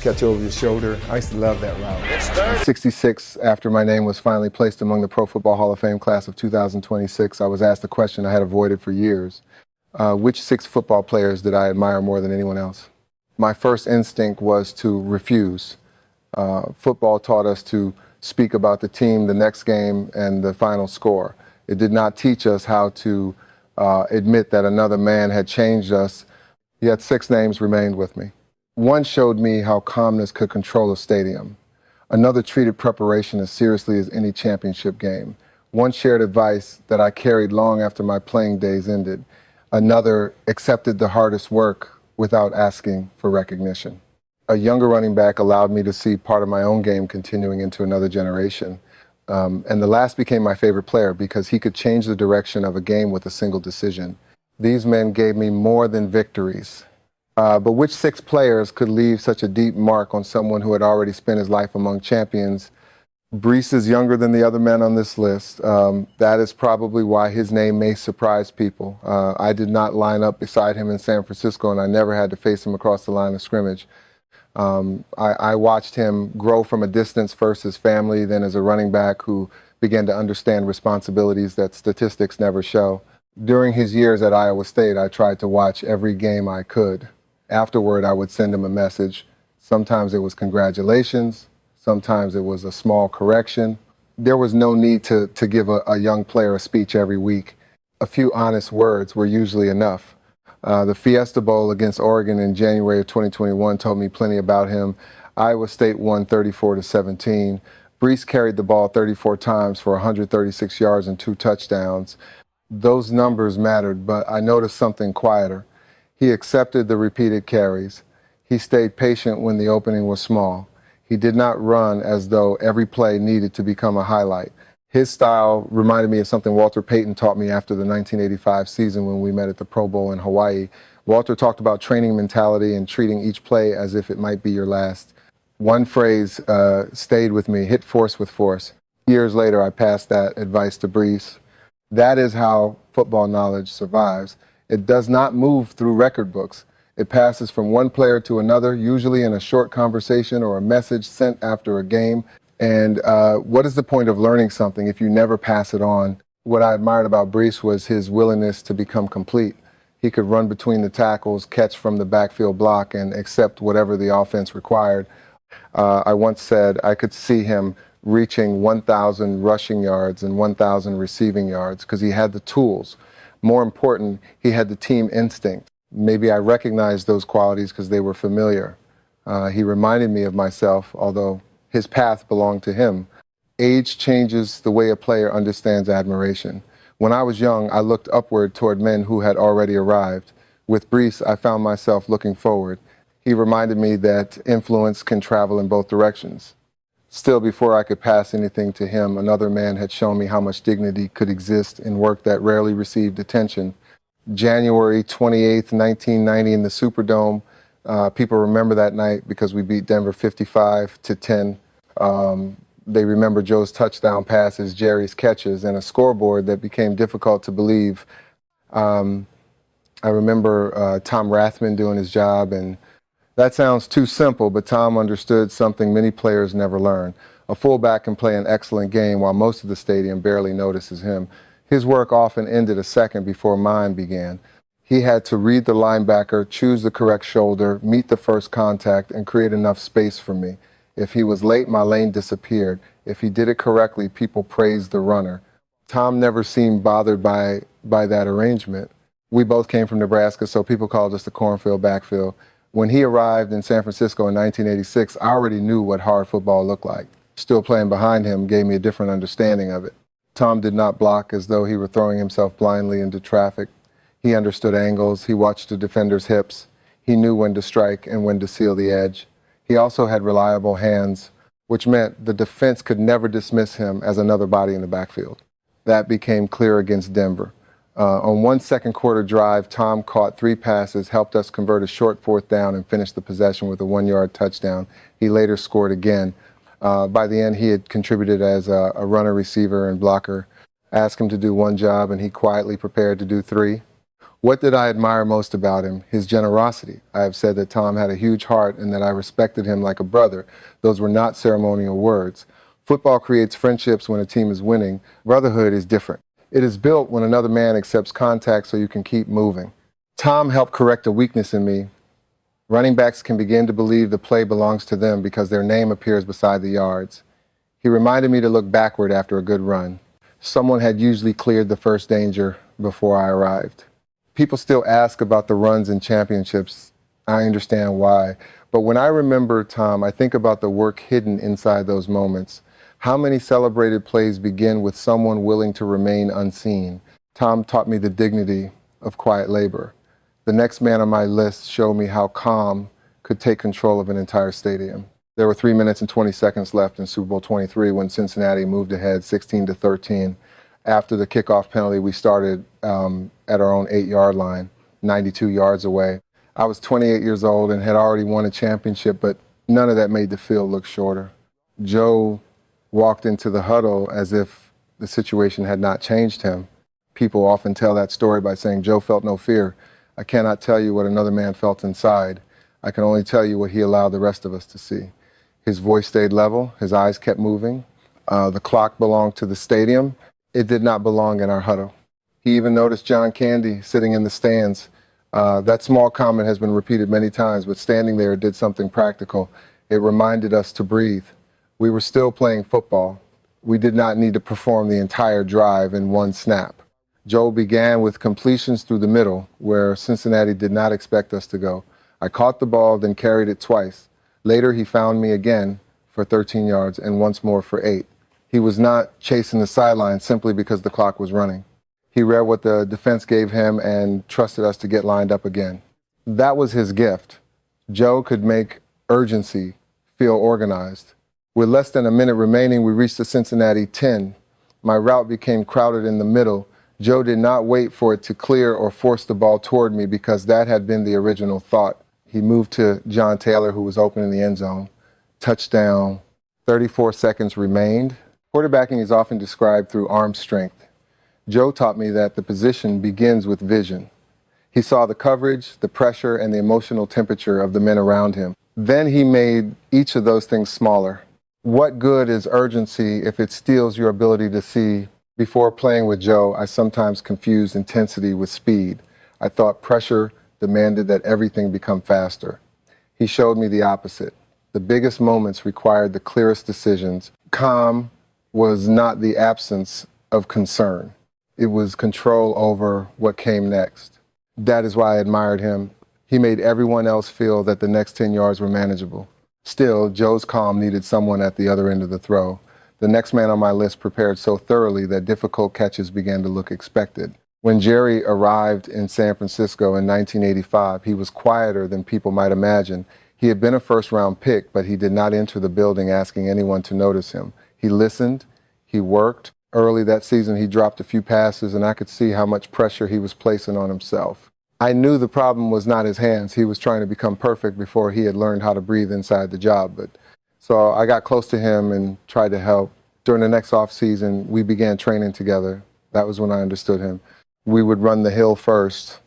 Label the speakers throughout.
Speaker 1: Catch over your shoulder. I used to love that route. In '66, after my name was finally placed among the Pro Football Hall of Fame class of 2026, I was asked a question I had avoided for years. Which 6 football players did I admire more than anyone else? My first instinct was to refuse. Football taught us to speak about the team, the next game, and the final score. It did not teach us how to admit that another man had changed us, yet 6 names remained with me. One showed me how calmness could control a stadium. Another treated preparation as seriously as any championship game. One shared advice that I carried long after my playing days ended. Another accepted the hardest work without asking for recognition. A younger running back allowed me to see part of my own game continuing into another generation. And the last became my favorite player because he could change the direction of a game with a single decision. These men gave me more than victories. But which 6 players could leave such a deep mark on someone who had already spent his life among champions? Breece is younger than the other men on this list. That is probably why his name may surprise people. I did not line up beside him in San Francisco, and I never had to face him across the line of scrimmage. I watched him grow from a distance, first as family, then as a running back who began to understand responsibilities that statistics never show. During his years at Iowa State, I tried to watch every game I could. Afterward, I would send him a message. Sometimes it was congratulations. Sometimes it was a small correction. There was no need to give a young player a speech every week. A few honest words were usually enough. The Fiesta Bowl against Oregon in January of 2021 told me plenty about him. Iowa State won 34-17. Breece carried the ball 34 times for 136 yards and 2 touchdowns. Those numbers mattered, but I noticed something quieter. He accepted the repeated carries. He stayed patient when the opening was small. He did not run as though every play needed to become a highlight. His style reminded me of something Walter Payton taught me after the 1985 season when we met at the Pro Bowl in Hawaii. Walter talked about training mentality and treating each play as if it might be your last. One phrase stayed with me: hit force with force. Years later, I passed that advice to Breece. That is how football knowledge survives. It does not move through record books. It passes from one player to another, usually in a short conversation or a message sent after a game. And what is the point of learning something if you never pass it on? What I admired about Breece was his willingness to become complete. He could run between the tackles, catch from the backfield block, and accept whatever the offense required. I once said I could see him reaching 1,000 rushing yards and 1,000 receiving yards because he had the tools. More important, he had the team instinct. Maybe I recognized those qualities because they were familiar. He reminded me of myself, although his path belonged to him. Age changes the way a player understands admiration. When I was young, I looked upward toward men who had already arrived. With Breece, I found myself looking forward. He reminded me that influence can travel in both directions. Still, before I could pass anything to him, another man had shown me how much dignity could exist in work that rarely received attention. January 28th, 1990 in the Superdome. People remember that night because we beat Denver 55-10. They remember Joe's touchdown passes, Jerry's catches, and a scoreboard that became difficult to believe. I remember Tom Rathman doing his job, and that sounds too simple, but Tom understood something many players never learn. A fullback can play an excellent game while most of the stadium barely notices him. His work often ended a second before mine began. He had to read the linebacker, choose the correct shoulder, meet the first contact, and create enough space for me. If he was late, my lane disappeared. If he did it correctly, people praised the runner. Tom never seemed bothered by that arrangement. We both came from Nebraska, so people called us the cornfield backfield. When he arrived in San Francisco in 1986, I already knew what hard football looked like. Still playing behind him gave me a different understanding of it. Tom did not block as though he were throwing himself blindly into traffic. He understood angles. He watched the defender's hips. He knew when to strike and when to seal the edge. He also had reliable hands, which meant the defense could never dismiss him as another body in the backfield. That became clear against Denver. On one second quarter drive, Tom caught 3 passes, helped us convert a short 4th down, and finished the possession with a 1-yard touchdown. He later scored again. By the end, he had contributed as a runner, receiver, and blocker. Asked him to do one job, and he quietly prepared to do 3. What did I admire most about him? His generosity. I have said that Tom had a huge heart and that I respected him like a brother. Those were not ceremonial words. Football creates friendships when a team is winning. Brotherhood is different. It is built when another man accepts contact so you can keep moving. Tom helped correct a weakness in me. Running backs can begin to believe the play belongs to them because their name appears beside the yards. He reminded me to look backward after a good run. Someone had usually cleared the first danger before I arrived. People still ask about the runs and championships. I understand why. But when I remember Tom, I think about the work hidden inside those moments. How many celebrated plays begin with someone willing to remain unseen? Tom taught me the dignity of quiet labor. The next man on my list showed me how calm could take control of an entire stadium. There were 3 minutes and 20 seconds left in Super Bowl 23 when Cincinnati moved ahead 16-13. After the kickoff penalty, we started at our own 8-yard line, 92 yards away. I was 28 years old and had already won a championship, but none of that made the field look shorter. Joe walked into the huddle as if the situation had not changed him. People often tell that story by saying Joe felt no fear. I cannot tell you what another man felt inside. I can only tell you what he allowed the rest of us to see. His voice stayed level. His eyes kept moving. The clock belonged to the stadium. It did not belong in our huddle. He even noticed John Candy sitting in the stands. That small comment has been repeated many times, but standing there did something practical. It reminded us to breathe. We were still playing football. We did not need to perform the entire drive in one snap. Joe began with completions through the middle, where Cincinnati did not expect us to go. I caught the ball, then carried it twice. Later, he found me again for 13 yards and once more for 8. He was not chasing the sideline simply because the clock was running. He read what the defense gave him and trusted us to get lined up again. That was his gift. Joe could make urgency feel organized. With less than a minute remaining, we reached the Cincinnati 10. My route became crowded in the middle. Joe did not wait for it to clear or force the ball toward me because that had been the original thought. He moved to John Taylor, who was open in the end zone. Touchdown. 34 seconds remained. Quarterbacking is often described through arm strength. Joe taught me that the position begins with vision. He saw the coverage, the pressure, and the emotional temperature of the men around him. Then he made each of those things smaller. What good is urgency if it steals your ability to see? Before playing with Joe, I sometimes confused intensity with speed. I thought pressure demanded that everything become faster. He showed me the opposite. The biggest moments required the clearest decisions. Calm was not the absence of concern. It was control over what came next. That is why I admired him. He made everyone else feel that the next 10 yards were manageable. Still, Joe's calm needed someone at the other end of the throw. The next man on my list prepared so thoroughly that difficult catches began to look expected. When Jerry arrived in San Francisco in 1985, he was quieter than people might imagine. He had been a first-round pick, but he did not enter the building asking anyone to notice him. He listened, he worked. Early that season, he dropped a few passes, and I could see how much pressure he was placing on himself. I knew the problem was not his hands. He was trying to become perfect before he had learned how to breathe inside the job. So I got close to him and tried to help. During the next off-season, we began training together. That was when I understood him. We would run the hill first.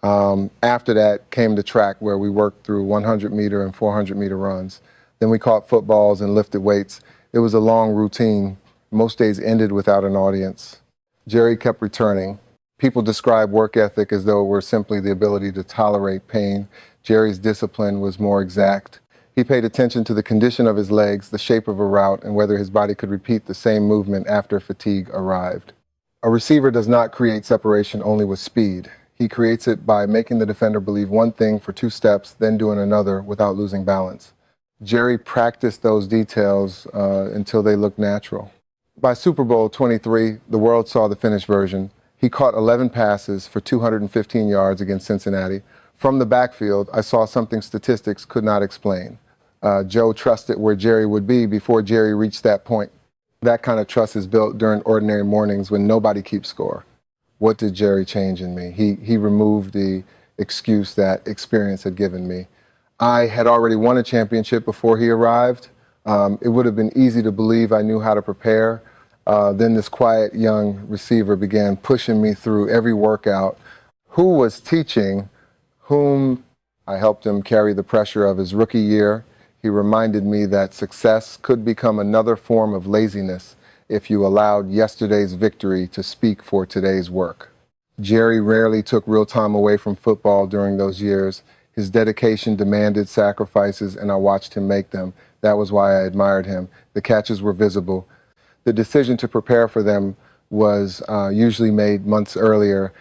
Speaker 1: After that came the track where we worked through 100-meter and 400-meter runs. Then we caught footballs and lifted weights. It was a long routine. Most days ended without an audience. Jerry kept returning. People describe work ethic as though it were simply the ability to tolerate pain. Jerry's discipline was more exact. He paid attention to the condition of his legs, the shape of a route, and whether his body could repeat the same movement after fatigue arrived. A receiver does not create separation only with speed. He creates it by making the defender believe one thing for 2 steps, then doing another without losing balance. Jerry practiced those details until they looked natural. By Super Bowl 23, the world saw the finished version. He caught 11 passes for 215 yards against Cincinnati. From the backfield, I saw something statistics could not explain. Joe trusted where Jerry would be before Jerry reached that point. That kind of trust is built during ordinary mornings when nobody keeps score. What did Jerry change in me? He removed the excuse that experience had given me. I had already won a championship before he arrived. It would have been easy to believe I knew how to prepare. Then this quiet young receiver began pushing me through every workout. who was teaching whom. I helped him carry the pressure of his rookie year. He reminded me that success could become another form of laziness if you allowed yesterday's victory to speak for today's work. Jerry rarely took real time away from football during those years. His dedication demanded sacrifices, and I watched him make them. That was why I admired him. The catches were visible. The decision to prepare for them was usually made months earlier.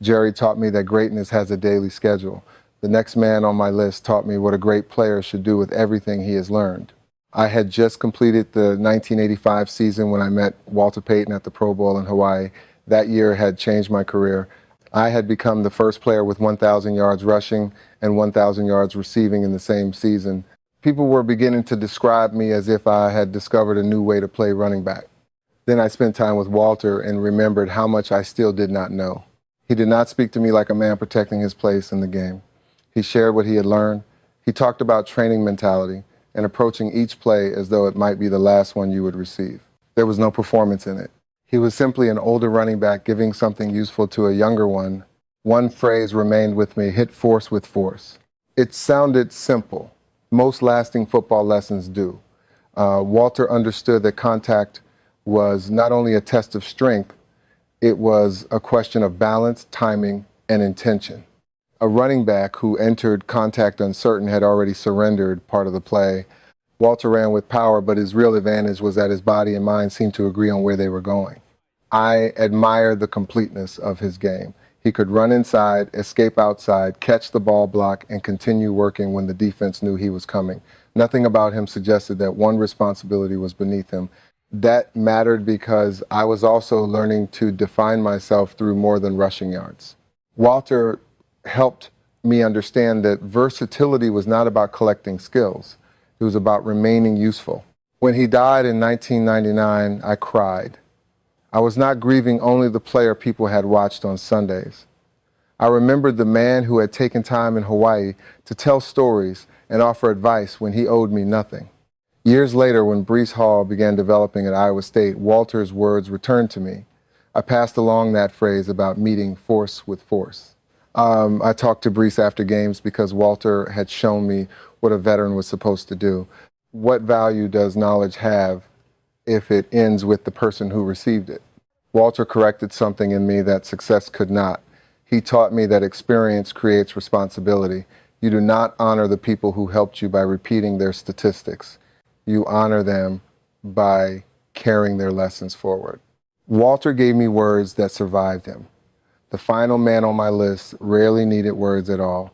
Speaker 1: Jerry taught me that greatness has a daily schedule. The next man on my list taught me what a great player should do with everything he has learned. I had just completed the 1985 season when I met Walter Payton at the Pro Bowl in Hawaii. That year had changed my career. I had become the first player with 1,000 yards rushing and 1,000 yards receiving in the same season. People were beginning to describe me as if I had discovered a new way to play running back. Then I spent time with Walter and remembered how much I still did not know. He did not speak to me like a man protecting his place in the game. He shared what he had learned. He talked about training mentality and approaching each play as though it might be the last one you would receive. There was no performance in it. He was simply an older running back giving something useful to a younger one. One phrase remained with me: hit force with force. It sounded simple. Most lasting football lessons do. Walter understood that contact was not only a test of strength, it was a question of balance, timing, and intention. A running back who entered contact uncertain had already surrendered part of the play. Walter ran with power, but his real advantage was that his body and mind seemed to agree on where they were going. I admired the completeness of his game. He could run inside, escape outside, catch the ball block, and continue working when the defense knew he was coming. Nothing about him suggested that one responsibility was beneath him. That mattered because I was also learning to define myself through more than rushing yards. Walter helped me understand that versatility was not about collecting skills. It was about remaining useful. When he died in 1999, I cried. I was not grieving only the player people had watched on Sundays. I remembered the man who had taken time in Hawaii to tell stories and offer advice when he owed me nothing. Years later, when Breece Hall began developing at Iowa State, Walter's words returned to me. I passed along that phrase about meeting force with force. I talked to Breece after games because Walter had shown me what a veteran was supposed to do. What value does knowledge have if it ends with the person who received it? Walter corrected something in me that success could not. He taught me that experience creates responsibility. You do not honor the people who helped you by repeating their statistics. You honor them by carrying their lessons forward. Walter gave me words that survived him. The final man on my list rarely needed words at all.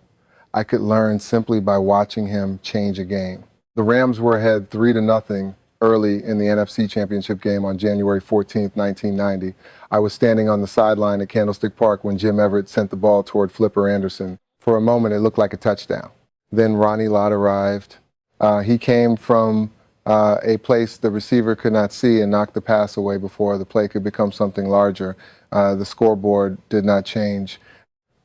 Speaker 1: I could learn simply by watching him change a game. The Rams were ahead 3-0 early in the NFC Championship game on January 14, 1990. I was standing on the sideline at Candlestick Park when Jim Everett sent the ball toward Flipper Anderson. For a moment, it looked like a touchdown. Then Ronnie Lott arrived. He came from a place the receiver could not see and knocked the pass away before the play could become something larger. The scoreboard did not change.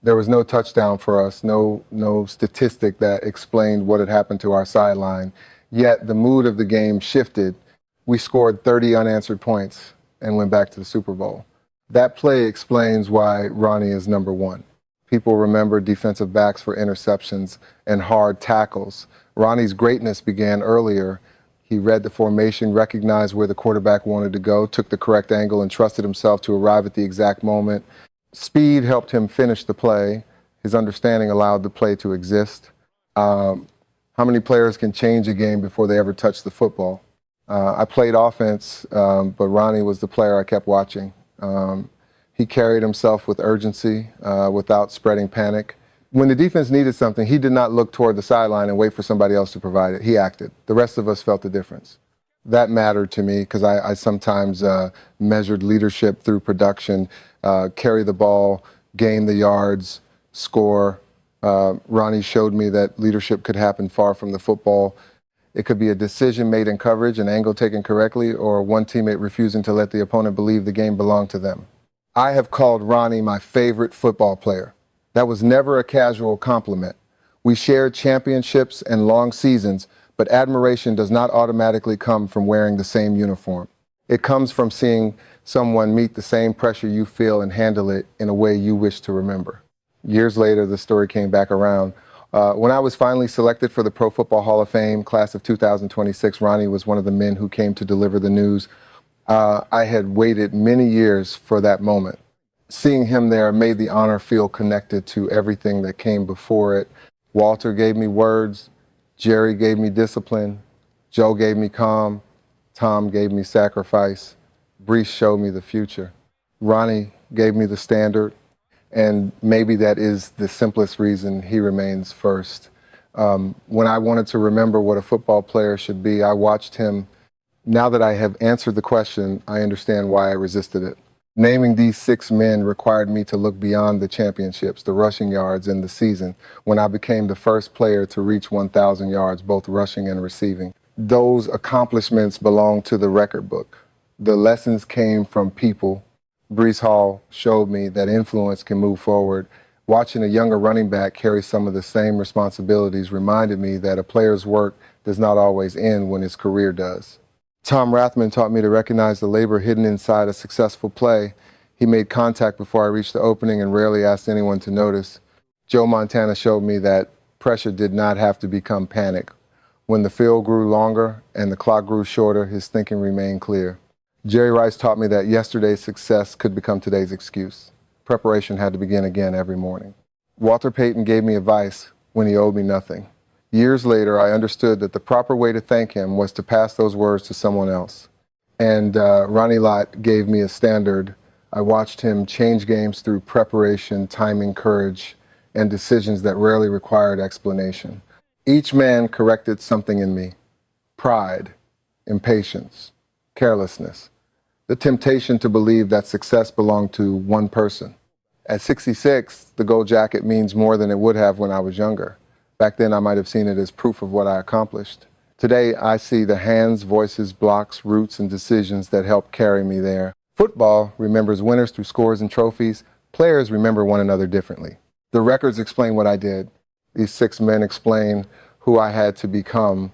Speaker 1: There was no touchdown for us, no statistic that explained what had happened to our sideline. Yet the mood of the game shifted. We scored 30 unanswered points and went back to the Super Bowl. That play explains why Ronnie is number one. People remember defensive backs for interceptions and hard tackles. Ronnie's greatness began earlier. He read the formation, recognized where the quarterback wanted to go, took the correct angle, and trusted himself to arrive at the exact moment. Speed helped him finish the play. His understanding allowed the play to exist. How many players can change a game before they ever touch the football? I played offense, but Ronnie was the player I kept watching. He carried himself with urgency, without spreading panic. When the defense needed something, he did not look toward the sideline and wait for somebody else to provide it. He acted. The rest of us felt the difference. That mattered to me because I sometimes measured leadership through production, carry the ball, gain the yards, score. Ronnie showed me that leadership could happen far from the football. It could be a decision made in coverage, an angle taken correctly, or one teammate refusing to let the opponent believe the game belonged to them. I have called Ronnie my favorite football player. That was never a casual compliment. We shared championships and long seasons, but admiration does not automatically come from wearing the same uniform. It comes from seeing someone meet the same pressure you feel and handle it in a way you wish to remember. Years later, the story came back around. When I was finally selected for the Pro Football Hall of Fame class of 2026, Ronnie was one of the men who came to deliver the news. I had waited many years for that moment. Seeing him there made the honor feel connected to everything that came before it. Walter gave me words, Jerry gave me discipline, Joe gave me calm, Tom gave me sacrifice, Breece showed me the future. Ronnie gave me the standard, and maybe that is the simplest reason he remains first. When I wanted to remember what a football player should be, I watched him. Now that I have answered the question, I understand why I resisted it. Naming these 6 men required me to look beyond the championships, the rushing yards, and the season when I became the first player to reach 1,000 yards, both rushing and receiving. Those accomplishments belong to the record book. The lessons came from people. Breece Hall showed me that influence can move forward. Watching a younger running back carry some of the same responsibilities reminded me that a player's work does not always end when his career does. Tom Rathman taught me to recognize the labor hidden inside a successful play. He made contact before I reached the opening and rarely asked anyone to notice. Joe Montana showed me that pressure did not have to become panic. When the field grew longer and the clock grew shorter, his thinking remained clear. Jerry Rice taught me that yesterday's success could become today's excuse. Preparation had to begin again every morning. Walter Payton gave me advice when he owed me nothing. Years later, I understood that the proper way to thank him was to pass those words to someone else. And Ronnie Lott gave me a standard. I watched him change games through preparation, timing, courage, and decisions that rarely required explanation. Each man corrected something in me: pride, impatience, carelessness, the temptation to believe that success belonged to one person. At 66, the gold jacket means more than it would have when I was younger. Back then, I might have seen it as proof of what I accomplished. Today, I see the hands, voices, blocks, roots, and decisions that helped carry me there. Football remembers winners through scores and trophies. Players remember one another differently. The records explain what I did. These 6 men explain who I had to become.